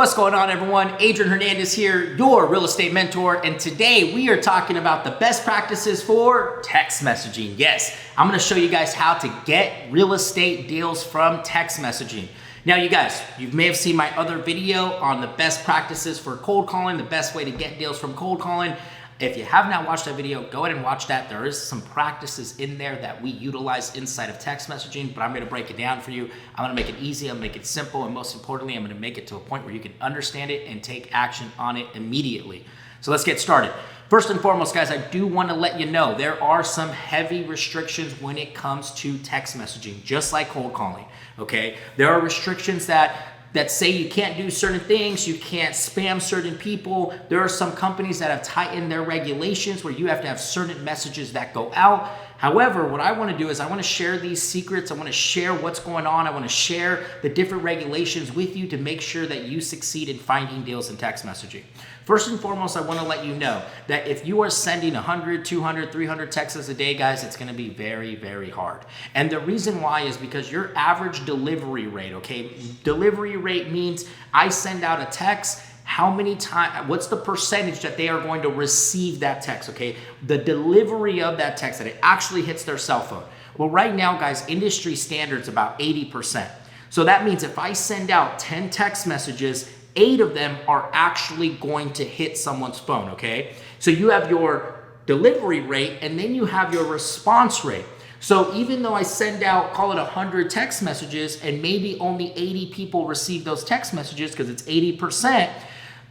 What's going on, everyone? Adrian Hernandez here, your real estate mentor, and today we are talking about the best practices for text messaging. Yes, I'm going to show you guys how to get real estate deals from text messaging. Now, you guys, you may have seen my other video on the best practices for cold calling, the best way to get deals from cold calling. If you have not watched that video, go ahead and watch that. There is some practices in there that we utilize inside of text messaging, but I'm going to break it down for you. I'm going to make it easy, I'm going to make it simple, and most importantly, I'm going to make it to a point where you can understand it and take action on it immediately. So let's get started. First and foremost, guys, I do want to let you know there are some heavy restrictions when it comes to text messaging, just like cold calling, okay? There are restrictions that say you can't do certain things, you can't spam certain people. There are some companies that have tightened their regulations where you have to have certain messages that go out. However, what I want to do is I want to share these secrets. I want to share what's going on. I want to share the different regulations with you to make sure that you succeed in finding deals in text messaging. First and foremost, I want to let you know that if you are sending 100, 200, 300 texts a day, guys, it's going to be very, very hard. And the reason why is because your average delivery rate, okay? Delivery rate means I send out a text, how many times, what's the percentage that they are going to receive that text, okay? The delivery of that text, that it actually hits their cell phone. Well, right now, guys, industry standard's about 80%. So that means if I send out 10 text messages, 8 of them are actually going to hit someone's phone, okay? So you have your delivery rate and then you have your response rate. So even though I send out, call it 100 text messages and maybe only 80 people receive those text messages because it's 80%,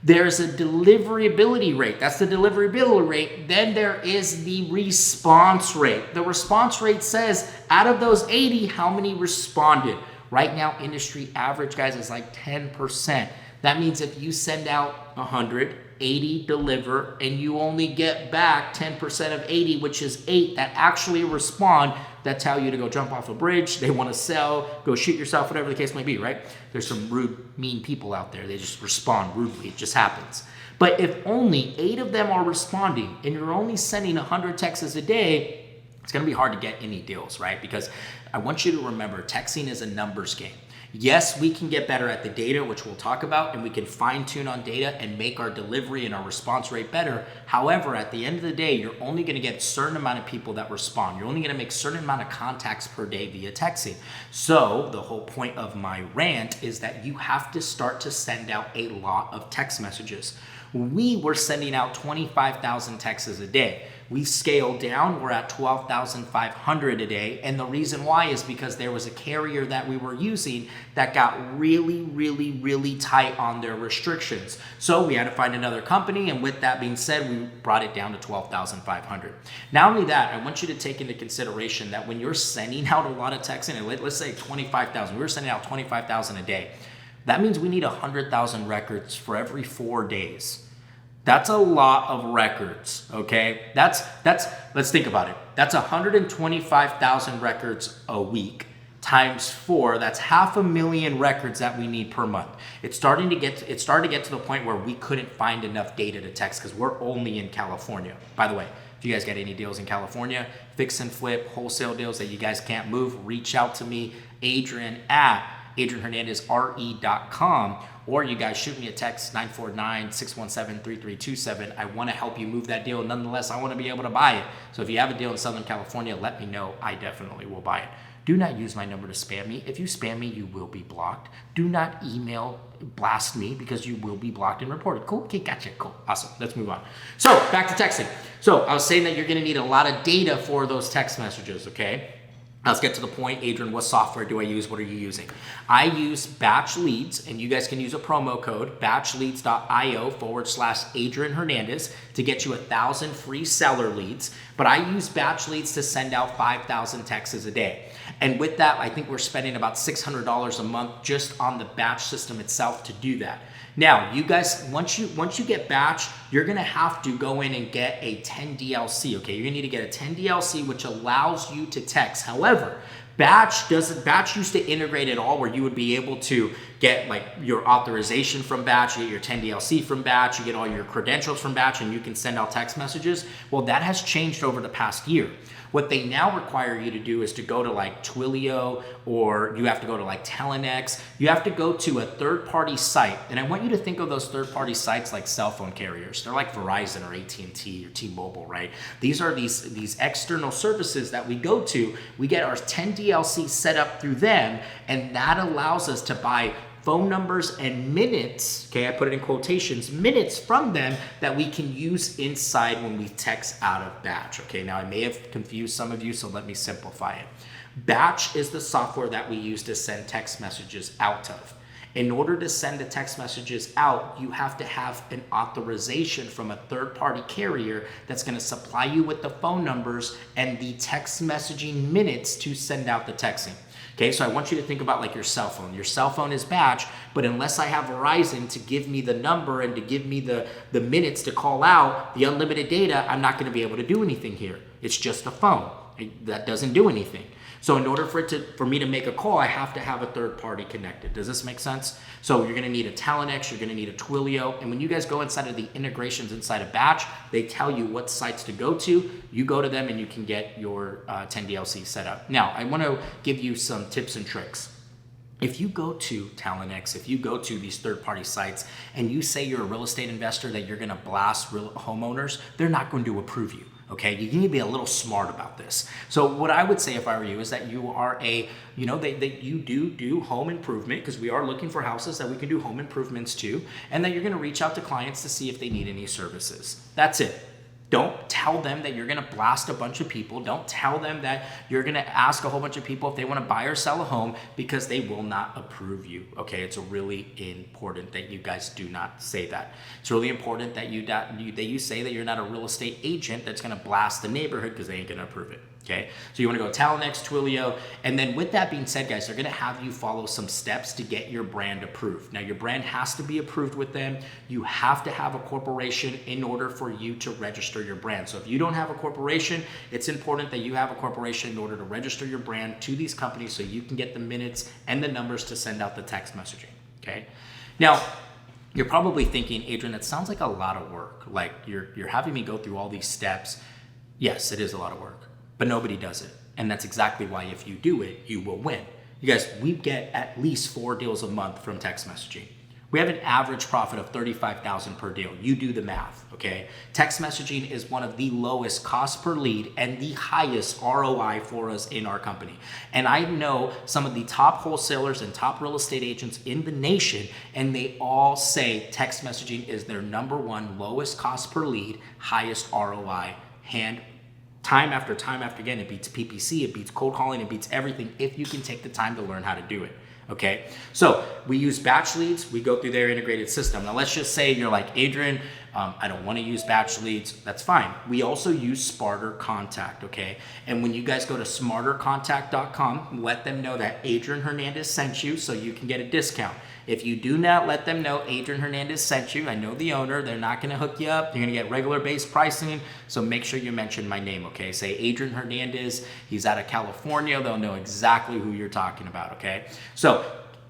there's a deliverability rate. That's the deliverability rate. Then there is the response rate. The response rate says out of those 80, how many responded? Right now, industry average, guys, is like 10%. That means if you send out 100, 80 deliver, and you only get back 10% of 80, which is 8 that actually respond, that tell you to go jump off a bridge, they want to sell, go shoot yourself, whatever the case may be, right? There's some rude, mean people out there. They just respond rudely. It just happens. But if only 8 of them are responding and you're only sending 100 texts a day, it's going to be hard to get any deals, right? Because I want you to remember, texting is a numbers game. Yes, we can get better at the data, which we'll talk about, and we can fine tune on data and make our delivery and our response rate better. However, at the end of the day, you're only going to get a certain amount of people that respond. You're only going to make a certain amount of contacts per day via texting. So the whole point of my rant is that you have to start to send out a lot of text messages. We were sending out 25,000 texts a day. We've scaled down, we're at 12,500 a day. And the reason why is because there was a carrier that we were using that got really tight on their restrictions. So we had to find another company. And with that being said, we brought it down to 12,500. Not only that, I want you to take into consideration that when you're sending out a lot of texting, and let's say 25,000, we were sending out 25,000 a day. That means we need 100,000 records for every 4 days. That's a lot of records, okay? That's let's think about it. That's 125,000 records a week times 4. That's 500,000 records that we need per month. It started to get to the point where we couldn't find enough data to text because we're only in California. By the way, if you guys got any deals in California, fix and flip, wholesale deals that you guys can't move, reach out to me, Adrian at adrianhernandezre.com, or you guys shoot me a text, 949-617-3327. I want to help you move that deal. Nonetheless, I want to be able to buy it. So if you have a deal in Southern California, let me know. I definitely will buy it. Do not use my number to spam me. If you spam me, you will be blocked. Do not email blast me because you will be blocked and reported. Cool? Okay, gotcha. Cool. Awesome. Let's move on. So back to texting. So I was saying that you're going to need a lot of data for those text messages, okay? Let's get to the point. Adrian, what software do I use? What are you using? I use Batch Leads, and you guys can use a promo code, batchleads.io/Adrian Hernandez to get you 1,000 free seller leads. But I use Batch Leads to send out 5,000 texts a day. And with that, I think we're spending about $600 a month just on the batch system itself to do that. Now, you guys, once you get batch, you're gonna have to go in and get a 10 DLC, okay? You're gonna need to get a 10 DLC, which allows you to text. However, Batch used to integrate it all where you would be able to get like your authorization from Batch, you get your 10DLC from Batch, you get all your credentials from Batch, and you can send out text messages. Well, that has changed over the past year. What they now require you to do is to go to like Twilio, or you have to go to like Tellenex. You have to go to a third-party site. And I want you to think of those third-party sites like cell phone carriers. They're like Verizon or AT&T or T-Mobile, right? These are these external services that we go to. We get our 10 DLC set up through them, and that allows us to buy phone numbers and minutes, okay, I put it in quotations, minutes from them that we can use inside when we text out of Batch, okay? Now, I may have confused some of you, so let me simplify it. Batch is the software that we use to send text messages out of. In order to send the text messages out, you have to have an authorization from a third-party carrier that's going to supply you with the phone numbers and the text messaging minutes to send out the texting. Okay, so I want you to think about like your cell phone. Your cell phone is Batch, but unless I have Verizon to give me the number and to give me the minutes to call out, the unlimited data, I'm not going to be able to do anything here. It's just a phone. That doesn't do anything. So in order for me to make a call, I have to have a third party connected. Does this make sense? So you're going to need a Tellenex, you're going to need a Twilio, and when you guys go inside of the integrations inside of Batch, they tell you what sites to go to. You go to them and you can get your 10DLC set up. Now, I want to give you some tips and tricks. If you go to Tellenex, if you go to these third-party sites and you say you're a real estate investor that you're going to blast real homeowners, they're not going to approve you. Okay, you need to be a little smart about this. So what I would say if I were you is that you are that you do home improvement, because we are looking for houses that we can do home improvements to, and that you're going to reach out to clients to see if they need any services. That's it. Don't tell them that you're going to blast a bunch of people. Don't tell them that you're going to ask a whole bunch of people if they want to buy or sell a home, because they will not approve you. Okay, it's really important that you guys do not say that. It's really important that you say that you're not a real estate agent that's going to blast the neighborhood, because they ain't going to approve it. Okay, so you want to go Tellenex, Twilio, and then with that being said, guys, they're going to have you follow some steps to get your brand approved. Now, your brand has to be approved with them. You have to have a corporation in order for you to register your brand. So if you don't have a corporation, it's important that you have a corporation in order to register your brand to these companies so you can get the minutes and the numbers to send out the text messaging. Okay, now you're probably thinking, Adrian, that sounds like a lot of work. Like you're having me go through all these steps. Yes, it is a lot of work. But nobody does it. And that's exactly why if you do it, you will win. You guys, we get at least 4 deals a month from text messaging. We have an average profit of $35,000 per deal. You do the math, okay? Text messaging is one of the lowest cost per lead and the highest ROI for us in our company. And I know some of the top wholesalers and top real estate agents in the nation, and they all say text messaging is their #1 lowest cost per lead, highest ROI, time after again. It beats PPC, it beats cold calling, it beats everything if you can take the time to learn how to do it. Okay, so we use Batch leads, we go through their integrated system. Now let's just say you're like, Adrian, I don't want to use Batch leads. That's fine. We also use Smarter Contact, okay? And when you guys go to smartercontact.com, let them know that Adrian Hernandez sent you so you can get a discount. If you do not let them know Adrian Hernandez sent you, I know the owner, they're not going to hook you up. You're going to get regular base pricing. So make sure you mention my name, okay? Say Adrian Hernandez, he's out of California. They'll know exactly who you're talking about, okay? So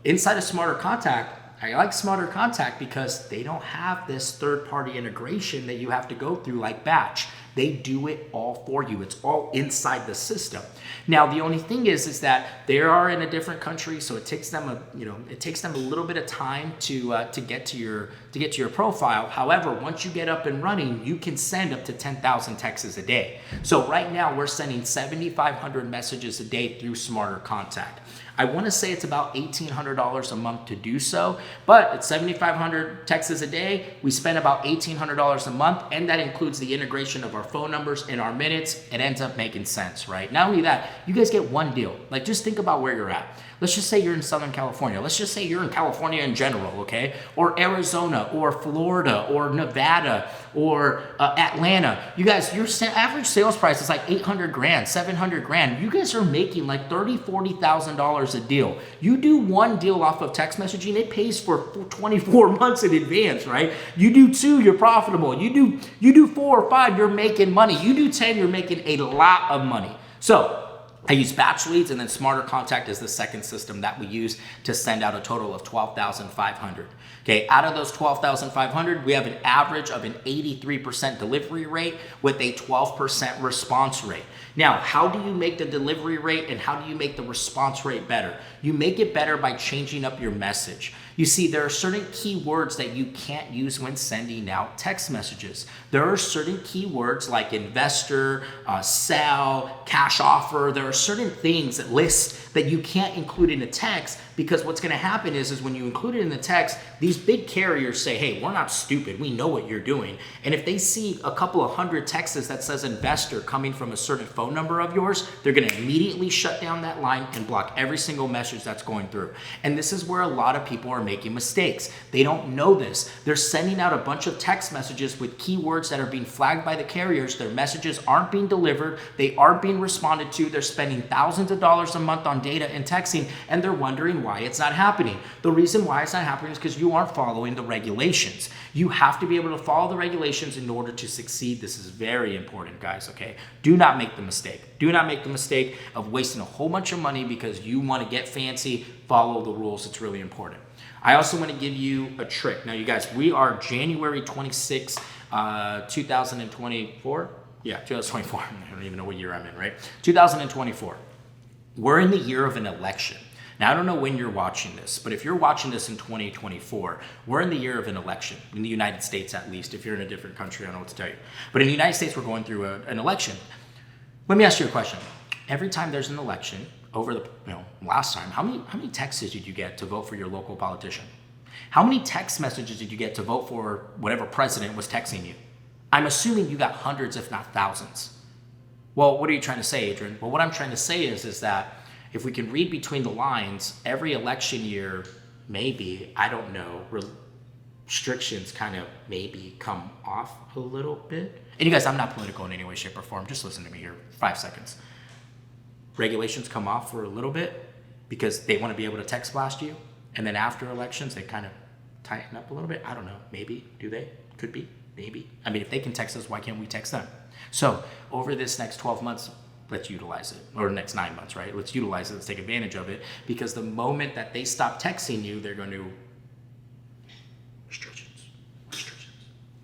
inside of Smarter Contact, I like Smarter Contact because they don't have this third-party integration that you have to go through like Batch. They do it all for you. It's all inside the system. Now, the only thing is that they are in a different country, so it takes them a little bit of time to get to your profile. However, once you get up and running, you can send up to 10,000 texts a day. So right now, we're sending 7,500 messages a day through Smarter Contact. I want to say it's about $1,800 a month to do so, but at 7,500 texts a day, we spend about $1,800 a month, and that includes the integration of our phone numbers and our minutes. It ends up making sense, right? Not only that, you guys get one deal. Like, just think about where you're at. Let's just say you're in Southern California. Let's just say you're in California in general, okay? Or Arizona, or Florida, or Nevada, or Atlanta. You guys, your average sales price is like $800,000, $700,000. You guys are making like $30,000, $40,000 a deal. You do one deal off of text messaging, it pays for 24 months in advance, right? You do 2, you're profitable. You do 4 or 5, you're making money. You do 10, you're making a lot of money. So I use batch leads, and then Smarter Contact is the second system that we use to send out a total of 12,500. Okay, out of those 12,500, we have an average of an 83% delivery rate with a 12% response rate. Now, how do you make the delivery rate and how do you make the response rate better? You make it better by changing up your message. You see, there are certain keywords that you can't use when sending out text messages. There are certain keywords like investor, sell, cash offer. There are certain things that list that you can't include in a text, because what's going to happen is when you include it in the text, these big carriers say, hey, we're not stupid. We know what you're doing. And if they see a couple of hundred texts that says investor coming from a certain phone number of yours, they're going to immediately shut down that line and block every single message that's going through. And this is where a lot of people are making mistakes. They don't know this. They're sending out a bunch of text messages with keywords that are being flagged by the carriers. Their messages aren't being delivered. They aren't being responded to. They're spending thousands of dollars a month on data and texting, and they're wondering why it's not happening. The reason why it's not happening is because you aren't following the regulations. You have to be able to follow the regulations in order to succeed. This is very important, guys, okay? Do not make the mistake. Do not make the mistake of wasting a whole bunch of money because you want to get fancy. Follow the rules. It's really important. I also want to give you a trick. Now, you guys, we are January 26, 2024. Yeah, 2024. I don't even know what year I'm in, right? 2024. We're in the year of an election. Now, I don't know when you're watching this, but if you're watching this in 2024, we're in the year of an election, in the United States at least. If you're in a different country, I don't know what to tell you. But in the United States, we're going through an election. Let me ask you a question. Every time there's an election, over the last time, how many texts did you get to vote for your local politician? How many text messages did you get to vote for whatever president was texting you? I'm assuming you got hundreds, if not thousands. Well, what are you trying to say, Adrian? Well, what I'm trying to say is that if we can read between the lines, every election year, maybe, I don't know, restrictions kind of maybe come off a little bit. And you guys, I'm not political in any way, shape, or form. Just listen to me here, 5 seconds. Regulations come off for a little bit because they want to be able to text blast you. And then after elections, they kind of tighten up a little bit. I don't know. Maybe. Do they? Could be. Maybe. I mean, if they can text us, why can't we text them? So over this next 12 months, let's utilize it. Or next 9 months, right? Let's utilize it. Let's take advantage of it. Because the moment that they stop texting you, they're going to... Restrictions.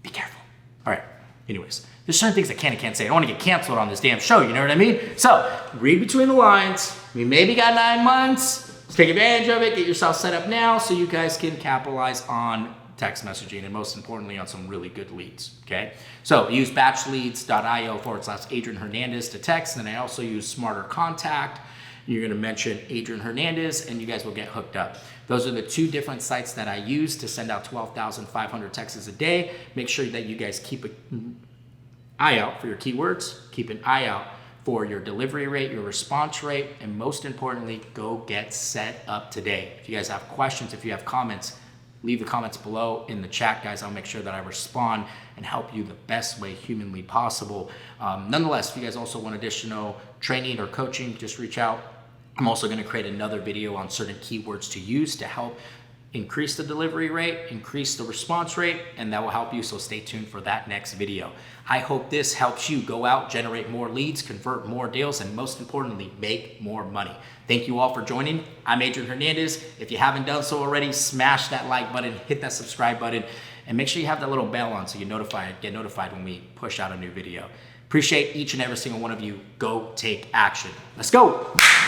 Be careful. All right. Anyways, there's certain things I can and can't say. I don't want to get canceled on this damn show, you know what I mean? So, read between the lines. We maybe got 9 months. Let's take advantage of it. Get yourself set up now so you guys can capitalize on text messaging and most importantly on some really good leads, okay? So, use batchleads.io/Adrian Hernandez to text, and I also use Smarter Contact. You're going to mention Adrian Hernandez and you guys will get hooked up. Those are the 2 different sites that I use to send out 12,500 texts a day. Make sure that you guys keep an eye out for your keywords. Keep an eye out for your delivery rate, your response rate, and most importantly, go get set up today. If you guys have questions, if you have comments, leave the comments below in the chat, guys. I'll make sure that I respond and help you the best way humanly possible. Nonetheless, if you guys also want additional training or coaching, just reach out. I'm also going to create another video on certain keywords to use to help increase the delivery rate, increase the response rate, and that will help you, so stay tuned for that next video. I hope this helps you go out, generate more leads, convert more deals, and most importantly, make more money. Thank you all for joining. I'm Adrian Hernandez. If you haven't done so already, smash that like button, hit that subscribe button, and make sure you have that little bell on so you get notified when we push out a new video. Appreciate each and every single one of you. Go take action. Let's go.